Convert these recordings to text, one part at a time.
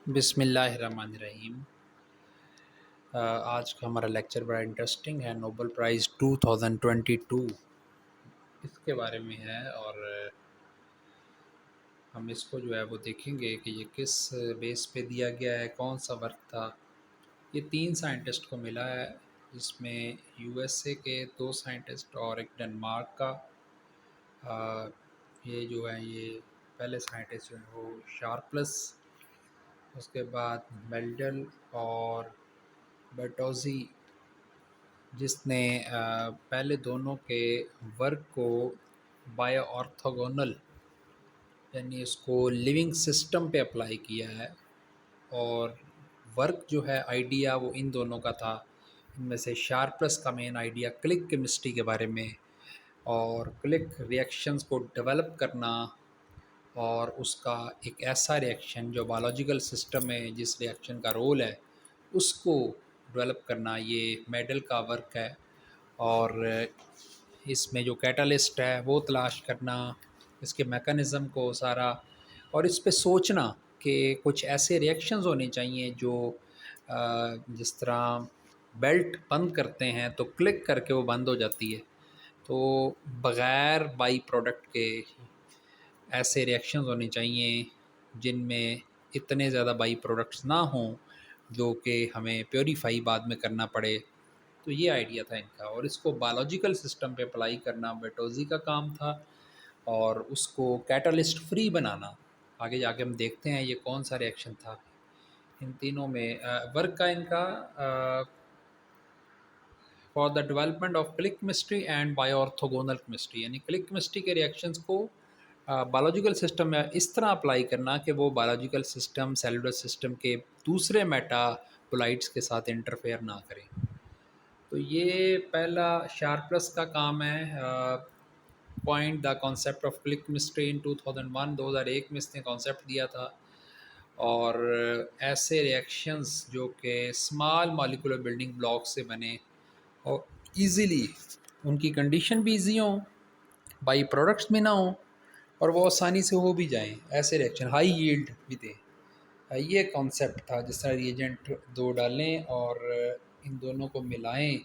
बिस्मिल्लाहिर्रहमानिर्रहीम। आज का हमारा लेक्चर बड़ा इंटरेस्टिंग है। नोबेल प्राइज़ 2022 इसके बारे में है और हम इसको जो है वो देखेंगे कि ये किस बेस पे दिया गया है, कौन सा वर्क था। ये 3 साइंटिस्ट को मिला है, जिसमें यूएसए के 2 साइंटिस्ट और एक डेनमार्क का। ये जो है ये पहले साइंटिस्ट जो है वो शार्पलस, उसके बाद मेल्डल और बर्टोजी, जिसने पहले दोनों के वर्क को बायो ऑर्थोगोनल यानी इसको लिविंग सिस्टम पे अप्लाई किया है। और वर्क जो है आइडिया वो इन दोनों का था। इनमें से शार्पलस का मेन आइडिया क्लिक केमिस्ट्री के बारे में और क्लिक रिएक्शंस को डेवलप करना, और उसका एक ऐसा रिएक्शन जो बायोलॉजिकल सिस्टम में जिस रिएक्शन का रोल है उसको डेवलप करना, ये मेडल का वर्क है। और इसमें जो कैटलिस्ट है वो तलाश करना, इसके मैकेनिज़्म को सारा, और इस पे सोचना कि कुछ ऐसे रिएक्शंस होने चाहिए जो जिस तरह बेल्ट बंद करते हैं तो क्लिक करके वो बंद हो जाती है, तो बग़ैर बाई प्रोडक्ट के ऐसे रिएक्शंस होने चाहिए जिनमें इतने ज़्यादा बाई प्रोडक्ट्स ना हों जो कि हमें प्योरीफाई बाद में करना पड़े। तो ये आइडिया था इनका, और इसको बायोलॉजिकल सिस्टम पे अप्लाई करना बेटोजी का काम था, और उसको कैटलिस्ट फ्री बनाना। आगे जाके हम देखते हैं ये कौन सा रिएक्शन था इन तीनों में। वर्क का इनका for the development of click chemistry and bio orthogonal chemistry, यानी क्लिक केमिस्ट्री के रिएक्शंस को बायोलॉजिकल सिस्टम में इस तरह अप्लाई करना कि वो बायोलॉजिकल सिस्टम सेलुलर सिस्टम के दूसरे मेटाबोलाइट्स के साथ इंटरफेयर ना करें। तो ये पहला शार्पलस का काम है। Point the concept of click chemistry in 2001, 2001 में इसने कॉन्सेप्ट दिया था। और ऐसे रिएक्शंस जो कि स्मॉल मॉलिक्यूलर बिल्डिंग ब्लॉक से बने और इजीली उनकी कंडीशन भी इजी हो, बाई प्रोडक्ट्स भी ना हो, और वो आसानी से हो भी जाएं, ऐसे रिएक्शन हाई यील्ड भी दें। ये कॉन्सेप्ट था। जिस तरह रिएजेंट दो डालें और इन दोनों को मिलाएं,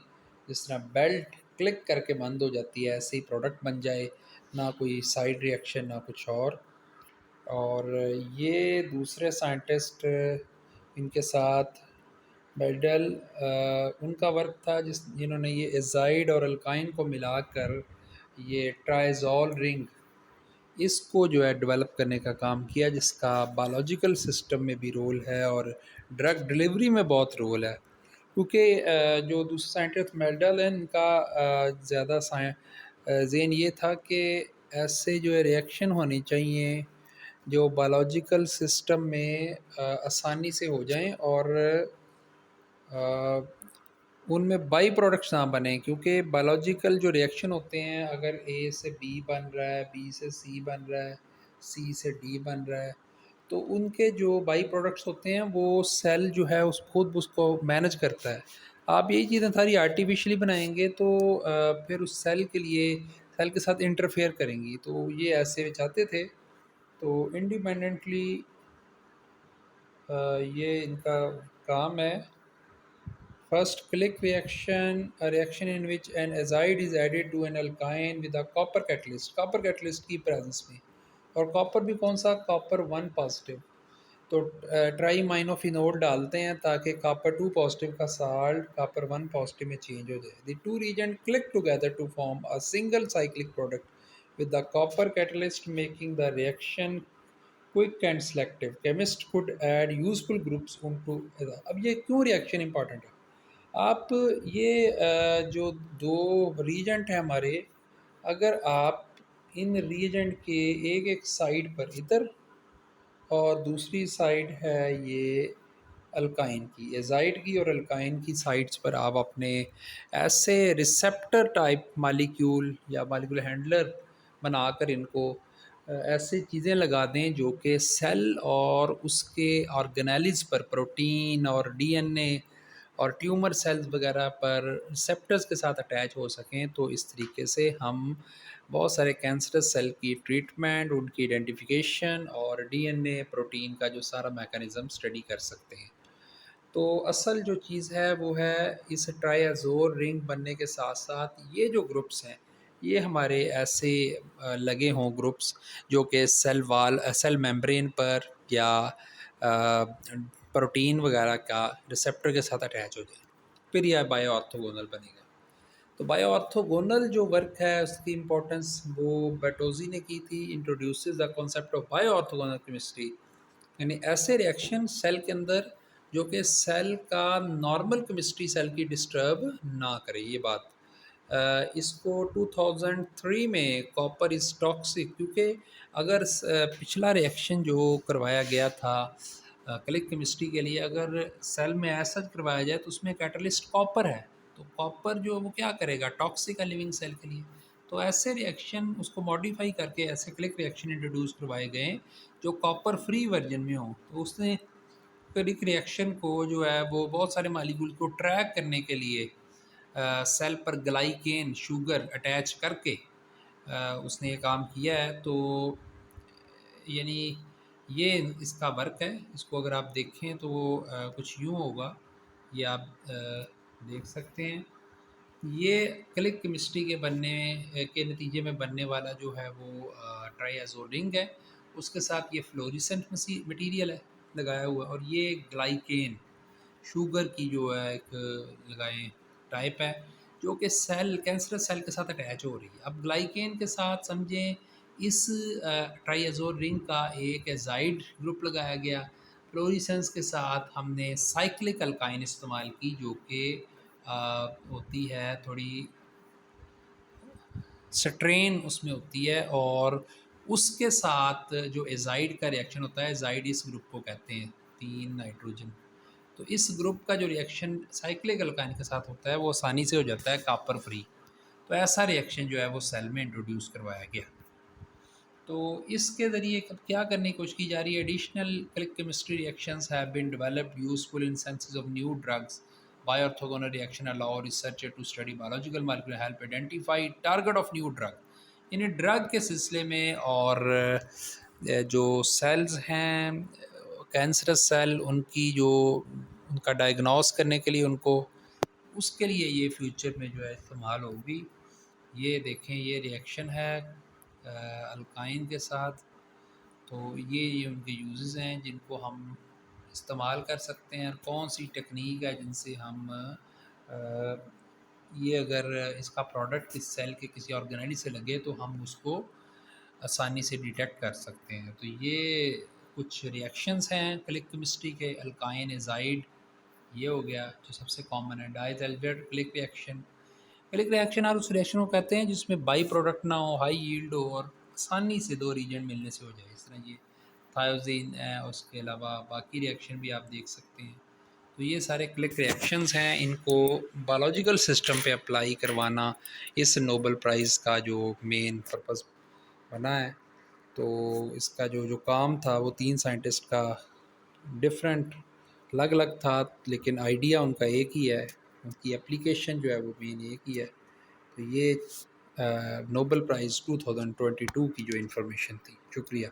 जिस तरह बेल्ट क्लिक करके बंद हो जाती है ऐसे ही प्रोडक्ट बन जाए, ना कोई साइड रिएक्शन ना कुछ और ये दूसरे साइंटिस्ट इनके साथ बेल्डल, उनका वर्क था जिन्होंने ये एजाइड और अल्काइन को मिलाकर ये ट्राइजोल रिंग इसको जो है डेवलप करने का काम किया, जिसका बायोलॉजिकल सिस्टम में भी रोल है और ड्रग डिलीवरी में बहुत रोल है। क्योंकि जो दूसरे साइंटिस्ट मेल्डल है इनका ज़्यादा ज़ेन ये था कि ऐसे जो है रिएक्शन होनी चाहिए जो बायोलॉजिकल सिस्टम में आसानी से हो जाएं और उनमें बाई प्रोडक्ट्स ना बने। क्योंकि बायोलॉजिकल जो रिएक्शन होते हैं, अगर ए से बी बन रहा है, बी से सी बन रहा है, सी से डी बन रहा है, तो उनके जो बाई प्रोडक्ट्स होते हैं वो सेल जो है उस खुद उसको मैनेज करता है। आप यही चीज़ें सारी आर्टिफिशियली बनाएंगे तो फिर उस सेल के लिए सेल के साथ इंटरफेयर करेंगी। तो ये ऐसे चाहते थे, तो इंडिपेंडेंटली ये इनका काम है। First, click reaction, a reaction in which an azide is added to an alkyne with a copper catalyst, copper catalyst की presence में। और कॉपर भी कौन सा, कॉपर 1 पॉजिटिव। तो ट्राई माइनोफिनोल डालते हैं ताकि कॉपर 2 पॉजिटिव का साल्ट कॉपर 1 पॉजिटिव में चेंज हो जाए। The two reagent click together to form a single cyclic product with the copper catalyst making the reaction quick and selective. Chemist could add useful groups onto। अब ये क्यों reaction important है? आप ये जो दो रीजेंट हैं हमारे, अगर आप इन रीजेंट के एक एक साइड पर, इधर और दूसरी साइड है ये अल्काइन की, एजाइड की और अल्काइन की साइड्स पर आप अपने ऐसे रिसेप्टर टाइप मालिक्यूल या मालिक्यूल हैंडलर बनाकर इनको ऐसे चीज़ें लगा दें जो कि सेल और उसके ऑर्गेनेलिज पर, प्रोटीन और डीएनए और ट्यूमर सेल्स वगैरह पर रिसेप्टर्स के साथ अटैच हो सकें। तो इस तरीके से हम बहुत सारे कैंसरस सेल की ट्रीटमेंट, उनकी आइडेंटिफिकेशन और डीएनए प्रोटीन का जो सारा मैकेनिज़्म स्टडी कर सकते हैं। तो असल जो चीज़ है वो है इस ट्राइएज़ोर रिंग बनने के साथ-साथ ये जो ग्रुप्स हैं, ये हमारे ऐसे लगे हों ग्रुप्स जो कि सेल मेम्ब्रेन पर या प्रोटीन वगैरह का रिसेप्टर के साथ अटैच हो जाए, फिर यह बायो ऑर्थोगोनल बनेगा। तो बायो ऑर्थोगोनल जो वर्क है उसकी इम्पोर्टेंस वो बर्टोजी ने की थी, introduces the concept of bio orthogonal chemistry, यानी ऐसे रिएक्शन सेल के अंदर जो कि सेल का नॉर्मल केमिस्ट्री सेल की डिस्टर्ब ना करे। ये बात इसको 2003 में कॉपर इज टॉक्सिक, क्योंकि अगर पिछला रिएक्शन जो करवाया गया था क्लिक केमिस्ट्री के लिए, अगर सेल में ऐसा करवाया जाए तो उसमें कैटलिस्ट कॉपर है, तो कॉपर जो वो क्या करेगा, टॉक्सिक है लिविंग सेल के लिए। तो ऐसे रिएक्शन उसको मॉडिफाई करके ऐसे क्लिक रिएक्शन इंट्रोड्यूस करवाए गए जो कॉपर फ्री वर्जन में हो। तो उसने क्लिक रिएक्शन को जो है वो बहुत सारे मालिक्यूल को ट्रैक करने के लिए सेल पर ग्लाइकेन शुगर अटैच करके उसने ये काम किया है। तो यानी ये इसका वर्क है। इसको अगर आप देखें तो कुछ यूँ होगा, ये आप देख सकते हैं। ये क्लिक केमिस्ट्री के बनने के नतीजे में बनने वाला जो है वो ट्राइएज़ोल रिंग है। उसके साथ ये फ्लोरेसेंट मटीरियल है लगाया हुआ, और ये ग्लाइकेन शुगर की जो है एक लगाएं टाइप है जो कि सेल कैंसरस सेल के साथ अटैच हो रही है। अब ग्लाइकेन के साथ समझें इस ट्राइएज़ोल रिंग का एक एजाइड ग्रुप लगाया गया। फ्लोरेसेंस के साथ हमने साइक्लिक अल्काइन इस्तेमाल की जो कि होती है थोड़ी स्ट्रेन उसमें होती है, और उसके साथ जो एजाइड का रिएक्शन होता है, एजाइड इस ग्रुप को कहते हैं, 3 नाइट्रोजन। तो इस ग्रुप का जो रिएक्शन साइक्लिक अल्काइन के साथ होता है वो आसानी से हो जाता है कॉपर फ्री। तो ऐसा रिएक्शन जो है वो सेल में इंट्रोड्यूस करवाया गया। तो इसके ज़रिए क्या करने की कोशिश की जा रही है, additional click chemistry reactions have been developed useful in senses of new drugs. Bioorthogonal reaction allow researcher to study biological molecule help identify target of new drug. यानी ड्रग के सिलसिले में, और जो सेल्स हैं कैंसरस सेल, उनकी जो उनका डायग्नोस करने के लिए उनको, उसके लिए ये फ्यूचर में जो है इस्तेमाल होगी। ये देखें, ये रिएक्शन है अल्काइन के साथ। तो ये उनके यूजेस हैं जिनको हम इस्तेमाल कर सकते हैं, और कौन सी टेक्निक है जिनसे हम ये अगर इसका प्रोडक्ट इस सेल के किसी ऑर्गेनेली से लगे तो हम उसको आसानी से डिटेक्ट कर सकते हैं। तो ये कुछ रिएक्शंस हैं क्लिक केमिस्ट्री के, अल्काइन एजाइड ये हो गया जो सबसे कॉमन है, disulphide click reaction. Click reaction और उस रिएक्शन को कहते हैं जिसमें बाई प्रोडक्ट ना हो, हाई यील्ड हो, और आसानी से दो रीजन मिलने से हो जाए। इस तरह ये थायोजीन है, उसके अलावा बाकी रिएक्शन भी आप देख सकते हैं। तो ये सारे क्लिक रिएक्शंस हैं, इनको बायोलॉजिकल सिस्टम पे अप्लाई करवाना इस नोबेल प्राइज़ का जो मेन पर्पस बना है। तो इसका जो जो काम था वो 3 साइंटिस्ट का डिफरेंट अलग अलग था, लेकिन आइडिया उनका एक ही है, उनकी एप्लीकेशन जो है वो मेन एक ही है। तो ये नोबेल प्राइज़ 2022 की जो इन्फॉर्मेशन थी। शुक्रिया।